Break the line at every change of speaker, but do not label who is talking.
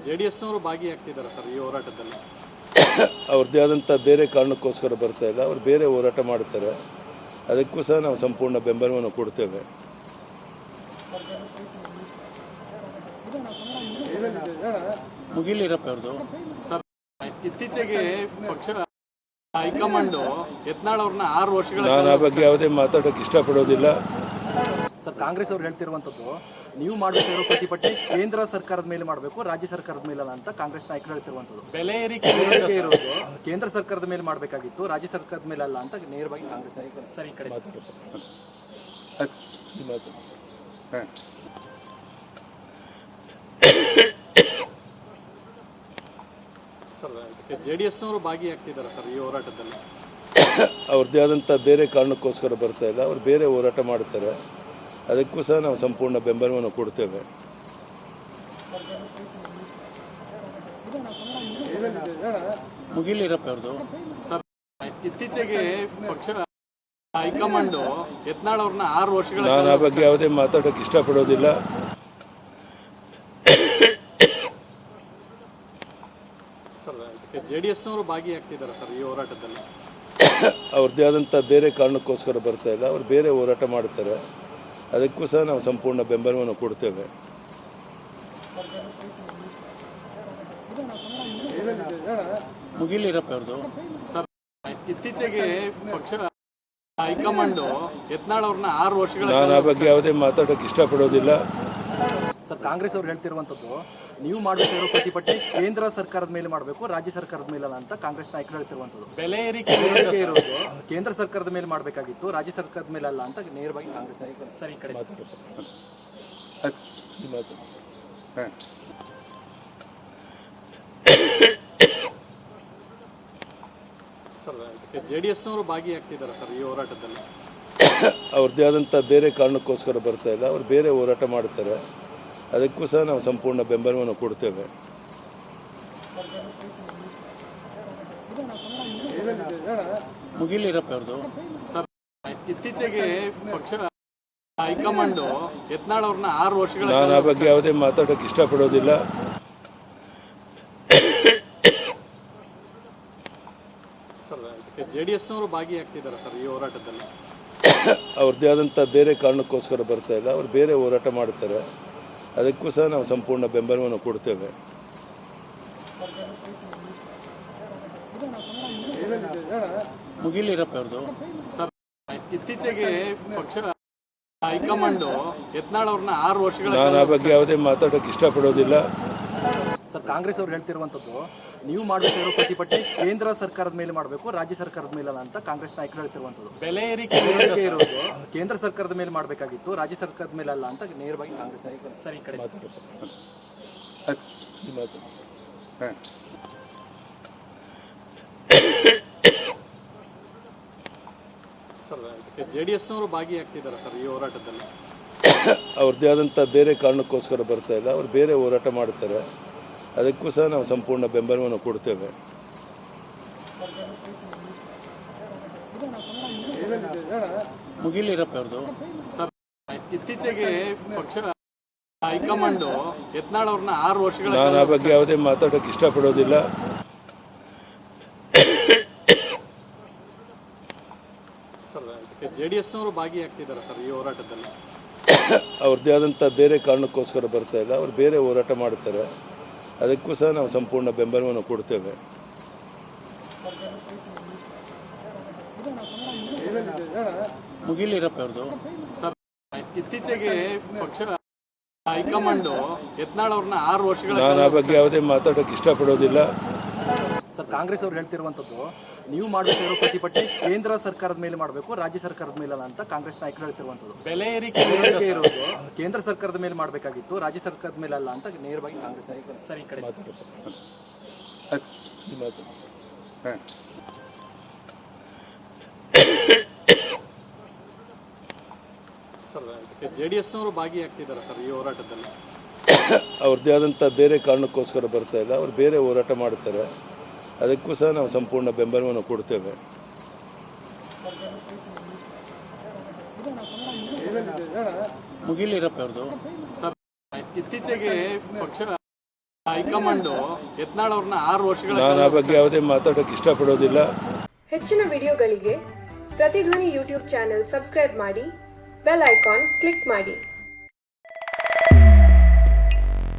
ಜೆಡಿಎಸ್ನವರು ಭಾಗಿಯಾಗ್ತಿದ್ದಾರೆ sir ಈ ಹೋರಾಟದಲ್ಲಿ.
ಅವ್ರದ್ದೇ ಆದಂಥ ಬೇರೆ ಕಾರಣಕ್ಕೋಸ್ಕರ ಬರ್ತಾ ಇಲ್ಲ, ಅವ್ರು ಬೇರೆ ಹೋರಾಟ ಮಾಡ್ತಾರೆ. ಅದಕ್ಕೂ ಸಹ ನಾವು ಸಂಪೂರ್ಣ ಬೆಂಬಲವನ್ನು ಕೊಡ್ತೇವೆ.
ಮುಗಿಲಿರಪ್ಪ ಅವ್ರದ್ದು ಸರ್, ಇತ್ತೀಚೆಗೆ ಪಕ್ಷ ಹೈಕಮಾಂಡ್ ಯತ್ನಾಳ್ ಅವ್ರನ್ನ 6 ವರ್ಷಗಳ
ನಾನು ಆ ಬಗ್ಗೆ ಯಾವುದೇ ಮಾತಾಡೋಕೆ ಇಷ್ಟಪಡೋದಿಲ್ಲ.
ಸರ್, ಕಾಂಗ್ರೆಸ್ ಅವರು ಹೇಳ್ತಿರುವಂತದ್ದು ನೀವು ಮಾಡಬೇಕಾಗಿರೋ ಪ್ರತಿಭಟನೆ ಕೇಂದ್ರ ಸರ್ಕಾರದ ಮೇಲೆ ಮಾಡಬೇಕು, ರಾಜ್ಯ ಸರ್ಕಾರದ ಮೇಲೆ ಅಲ್ಲ ಅಂತ ಕಾಂಗ್ರೆಸ್ ನಾಯಕರು ಹೇಳ್ತಿರುವಂತದ್ದು.
ಬೆಲೆ ಏರಿಕೆ
ಇರೋದು ಕೇಂದ್ರ ಸರ್ಕಾರದ ಮೇಲೆ ಮಾಡಬೇಕಾಗಿತ್ತು, ರಾಜ್ಯ ಸರ್ಕಾರದ ಮೇಲೆ ಅಲ್ಲ ಅಂತ ನೇರವಾಗಿ ಕಾಂಗ್ರೆಸ್ ನಾಯಕರು. ಸರ್, ಈ ಕಡೆ
ಸರ್, ಜೆಡಿಎಸ್ನವರು ಭಾಗಿಯಾಗ್ತಿದ್ದಾರೆ ಸರ್ ಈ ಹೋರಾಟದಲ್ಲಿ.
ಅವ್ರದ್ದೇ ಆದಂಥ ಬೇರೆ ಕಾರಣಕ್ಕೋಸ್ಕರ ಬರ್ತಾ ಇಲ್ಲ, ಅವ್ರು ಬೇರೆ ಹೋರಾಟ ಮಾಡ್ತಾರೆ. ಅದಕ್ಕೂ ಸಹ ನಾವು ಸಂಪೂರ್ಣ ಬೆಂಬಲವನ್ನು ಕೊಡ್ತೇವೆ.
ಮುಗಿಲಿರಪ್ಪ ಅವ್ರದ್ದು ಸರ್, ಇತ್ತೀಚೆಗೆ ಪಕ್ಷ ಹೈಕಮಾಂಡ್ ಯತ್ನಾಳ್ ಅವ್ರನ್ನ 6 ವರ್ಷಗಳ
ನಾನು ಆ ಬಗ್ಗೆ ಯಾವುದೇ ಮಾತಾಡೋಕೆ ಇಷ್ಟಪಡೋದಿಲ್ಲ.
ಸರ್, ಜೆಡಿಎಸ್ನವರು ಭಾಗಿಯಾಗ್ತಿದ್ದಾರೆ ಸರ್ ಈ ಹೋರಾಟದಲ್ಲಿ.
ಅವ್ರದ್ದೇ ಆದಂಥ ಬೇರೆ ಕಾರಣಕ್ಕೋಸ್ಕರ ಬರ್ತಾ ಇಲ್ಲ, ಅವ್ರು ಬೇರೆ ಹೋರಾಟ ಮಾಡ್ತಾರೆ. ಅದಕ್ಕೂ ಸಹ ನಾವು ಸಂಪೂರ್ಣ ಬೆಂಬಲವನ್ನು ಕೊಡ್ತೇವೆ.
ಮುಗಿಲಿರಪ್ಪ ಅವ್ರದ್ದು ಸರ್, ಇತ್ತೀಚೆಗೆ ಪಕ್ಷ ಹೈಕಮಾಂಡ್ ಯತ್ನಾಳ್ ಅವ್ರನ್ನ 6 ವರ್ಷಗಳ
ನಾನು ಆ ಬಗ್ಗೆ ಯಾವುದೇ ಮಾತಾಡೋಕೆ ಇಷ್ಟಪಡೋದಿಲ್ಲ.
ಸರ್, ಕಾಂಗ್ರೆಸ್ ಅವರು ಹೇಳ್ತಿರುವಂತದ್ದು ನೀವು ಮಾಡಬೇಕಾಗಿರೋ ಪ್ರತಿಭಟನೆ ಕೇಂದ್ರ ಸರ್ಕಾರದ ಮೇಲೆ ಮಾಡಬೇಕು, ರಾಜ್ಯ ಸರ್ಕಾರದ ಮೇಲೆ ಅಲ್ಲ ಅಂತ ಕಾಂಗ್ರೆಸ್ ನಾಯಕರು ಹೇಳ್ತಿರುವಂತದ್ದು.
ಬೆಲೆ ಏರಿಕೆ
ಇರೋದು ಕೇಂದ್ರ ಸರ್ಕಾರದ ಮೇಲೆ ಮಾಡಬೇಕಾಗಿತ್ತು, ರಾಜ್ಯ ಸರ್ಕಾರದ ಮೇಲೆ ಅಲ್ಲ ಅಂತ ನೇರವಾಗಿ ಕಾಂಗ್ರೆಸ್ ನಾಯಕರು. ಸರ್, ಈ ಕಡೆ
ಸರ್, ಜೆಡಿಎಸ್ನವರು ಭಾಗಿಯಾಗ್ತಿದ್ದಾರೆ ಸರ್ ಈ ಹೋರಾಟದಲ್ಲಿ.
ಅವ್ರದ್ದೇ ಆದಂಥ ಬೇರೆ ಕಾರಣಕ್ಕೋಸ್ಕರ ಬರ್ತಾ ಇಲ್ಲ, ಅವ್ರು ಬೇರೆ ಹೋರಾಟ ಮಾಡ್ತಾರೆ. ಅದಕ್ಕೂ ಸಹ ನಾವು ಸಂಪೂರ್ಣ ಬೆಂಬಲವನ್ನು ಕೊಡ್ತೇವೆ.
ಮುಗಿಲಿರಪ್ಪ ಅವ್ರದ್ದು ಸರ್, ಇತ್ತೀಚೆಗೆ ಪಕ್ಷ ಹೈಕಮಾಂಡ್ ಯತ್ನಾಳ್ ಅವ್ರನ್ನ 6 ವರ್ಷಗಳ
ನಾನು ಆ ಬಗ್ಗೆ ಯಾವುದೇ ಮಾತಾಡೋಕೆ ಇಷ್ಟಪಡೋದಿಲ್ಲ.
ಸರ್, ಜೆಡಿಎಸ್ನವರು ಭಾಗಿಯಾಗ್ತಿದ್ದಾರೆ ಸರ್ ಈ ಹೋರಾಟದಲ್ಲಿ.
ಅವ್ರದ್ದೇ ಆದಂಥ ಬೇರೆ ಕಾರಣಕ್ಕೋಸ್ಕರ ಬರ್ತಾ ಇಲ್ಲ, ಅವ್ರು ಬೇರೆ ಹೋರಾಟ ಮಾಡ್ತಾರೆ. ಅದಕ್ಕೂ ಸಹ ನಾವು ಸಂಪೂರ್ಣ ಬೆಂಬಲವನ್ನು ಕೊಡ್ತೇವೆ.
ಮುಗಿಲಿರಪ್ಪ ಅವ್ರದ್ದು ಸರ್, ಇತ್ತೀಚೆಗೆ ಪಕ್ಷ ಹೈಕಮಾಂಡ್ ಯತ್ನಾಳ್ ಅವ್ರನ್ನ 6 ವರ್ಷಗಳ
ನಾನು ಆ ಬಗ್ಗೆ ಯಾವುದೇ ಮಾತಾಡೋಕೆ ಇಷ್ಟಪಡೋದಿಲ್ಲ.
ಸರ್, ಕಾಂಗ್ರೆಸ್ ಅವರು ಹೇಳ್ತಿರುವಂತದ್ದು ನೀವು ಮಾಡಬೇಕಾಗಿರೋ ಪ್ರತಿಭಟನೆ ಕೇಂದ್ರ ಸರ್ಕಾರದ ಮೇಲೆ ಮಾಡಬೇಕು, ರಾಜ್ಯ ಸರ್ಕಾರದ ಮೇಲೆ ಅಲ್ಲ ಅಂತ ಕಾಂಗ್ರೆಸ್ ನಾಯಕರು ಹೇಳ್ತಿರುವಂತದ್ದು.
ಬೆಲೆ ಏರಿಕೆ
ಇರೋದು ಕೇಂದ್ರ ಸರ್ಕಾರದ ಮೇಲೆ ಮಾಡಬೇಕಾಗಿತ್ತು, ರಾಜ್ಯ ಸರ್ಕಾರದ ಮೇಲೆ ಅಲ್ಲ ಅಂತ ನೇರವಾಗಿ ಕಾಂಗ್ರೆಸ್ ನಾಯಕರು. ಸರ್, ಈ ಕಡೆ
ಸರ್, ಜೆಡಿಎಸ್ನವರು ಭಾಗಿಯಾಗ್ತಿದ್ದಾರೆ ಸರ್ ಈ ಹೋರಾಟದಲ್ಲಿ.
ಅವ್ರದ್ದೇ ಆದಂಥ ಬೇರೆ ಕಾರಣಕ್ಕೋಸ್ಕರ ಬರ್ತಾ ಇಲ್ಲ, ಅವ್ರು ಬೇರೆ ಹೋರಾಟ ಮಾಡ್ತಾರೆ. ಅದಕ್ಕೂ ಸಹ ನಾವು ಸಂಪೂರ್ಣ ಬೆಂಬಲವನ್ನು ಕೊಡ್ತೇವೆ.
ಮುಗಿಲಿರಪ್ಪ ಅವ್ರದ್ದು ಸರ್, ಇತ್ತೀಚೆಗೆ ಪಕ್ಷ ಹೈಕಮಾಂಡ್ ಯತ್ನಾಳ್ ಅವ್ರನ್ನ 6 ವರ್ಷಗಳ
ನಾನು ಆ ಬಗ್ಗೆ ಯಾವುದೇ ಮಾತಾಡೋಕೆ ಇಷ್ಟಪಡೋದಿಲ್ಲ.
ಸರ್, ಜೆಡಿಎಸ್ನವರು ಭಾಗಿಯಾಗ್ತಿದ್ದಾರೆ ಸರ್ ಈ ಹೋರಾಟದಲ್ಲಿ.
ಅವ್ರದ್ದೇ ಆದಂಥ ಬೇರೆ ಕಾರಣಕ್ಕೋಸ್ಕರ ಬರ್ತಾ ಇಲ್ಲ, ಅವ್ರು ಬೇರೆ ಹೋರಾಟ ಮಾಡ್ತಾರೆ. ಅದಕ್ಕೂ ಸಹ ನಾವು ಸಂಪೂರ್ಣ ಬೆಂಬಲವನ್ನು ಕೊಡ್ತೇವೆ.
ಮುಗಿಲಿರಪ್ಪ ಅವ್ರದ್ದು ಸರ್, ಇತ್ತೀಚೆಗೆ ಪಕ್ಷ ಹೈಕಮಾಂಡ್ ಯತ್ನಾಳ್ ಅವ್ರನ್ನ 6 ವರ್ಷಗಳ
ನಾನು ಆ ಬಗ್ಗೆ ಯಾವುದೇ ಮಾತಾಡೋಕೆ ಇಷ್ಟಪಡೋದಿಲ್ಲ.
ಸರ್, ಕಾಂಗ್ರೆಸ್ ಅವರು ಹೇಳ್ತಿರುವಂತದ್ದು ನೀವು ಮಾಡಬೇಕಾಗಿರೋ ಪ್ರತಿಭಟನೆ ಕೇಂದ್ರ ಸರ್ಕಾರದ ಮೇಲೆ ಮಾಡಬೇಕು, ರಾಜ್ಯ ಸರ್ಕಾರದ ಮೇಲೆ ಅಲ್ಲ ಅಂತ ಕಾಂಗ್ರೆಸ್ ನಾಯಕರು ಹೇಳ್ತಿರುವಂತದ್ದು.
ಬೆಲೆ ಏರಿಕೆ
ಇರೋದು ಕೇಂದ್ರ ಸರ್ಕಾರದ ಮೇಲೆ ಮಾಡಬೇಕಾಗಿತ್ತು, ರಾಜ್ಯ ಸರ್ಕಾರದ ಮೇಲೆ ಅಲ್ಲ ಅಂತ ನೇರವಾಗಿ ಕಾಂಗ್ರೆಸ್ ನಾಯಕರು. ಸರ್, ಈ ಕಡೆ
ಸರ್, ಜೆಡಿಎಸ್ನವರು ಭಾಗಿಯಾಗ್ತಿದ್ದಾರೆ ಸರ್ ಈ ಹೋರಾಟದಲ್ಲಿ.
ಅವ್ರದ್ದೇ ಆದಂಥ ಬೇರೆ ಕಾರಣಕ್ಕೋಸ್ಕರ ಬರ್ತಾ ಇಲ್ಲ, ಅವ್ರು ಬೇರೆ ಹೋರಾಟ ಮಾಡ್ತಾರೆ. ಅದಕ್ಕೂ ಸಹ ನಾವು ಸಂಪೂರ್ಣ ಬೆಂಬಲವನ್ನು ಕೊಡ್ತೇವೆ.
ಮುಗಿಲಿರಪ್ಪ ಅವ್ರದ್ದು ಸರ್, ಇತ್ತೀಚೆಗೆ ಪಕ್ಷ ಹೈಕಮಾಂಡ್ ಯತ್ನಾಳ್ ಅವ್ರನ್ನ 6 ವರ್ಷಗಳ
ನಾನು ಆ ಬಗ್ಗೆ ಯಾವುದೇ ಮಾತಾಡೋಕ್ಕೆ ಇಷ್ಟಪಡೋದಿಲ್ಲ.
ಹೆಚ್ಚಿನ ವಿಡಿಯೋಗಳಿಗೆ ಪ್ರತಿಧ್ವನಿ ಯೂಟ್ಯೂಬ್ ಚಾನೆಲ್ ಸಬ್ಸ್ಕ್ರೈಬ್ ಮಾಡಿ, ಬೆಲ್ ಐಕಾನ್ ಕ್ಲಿಕ್ ಮಾಡಿ.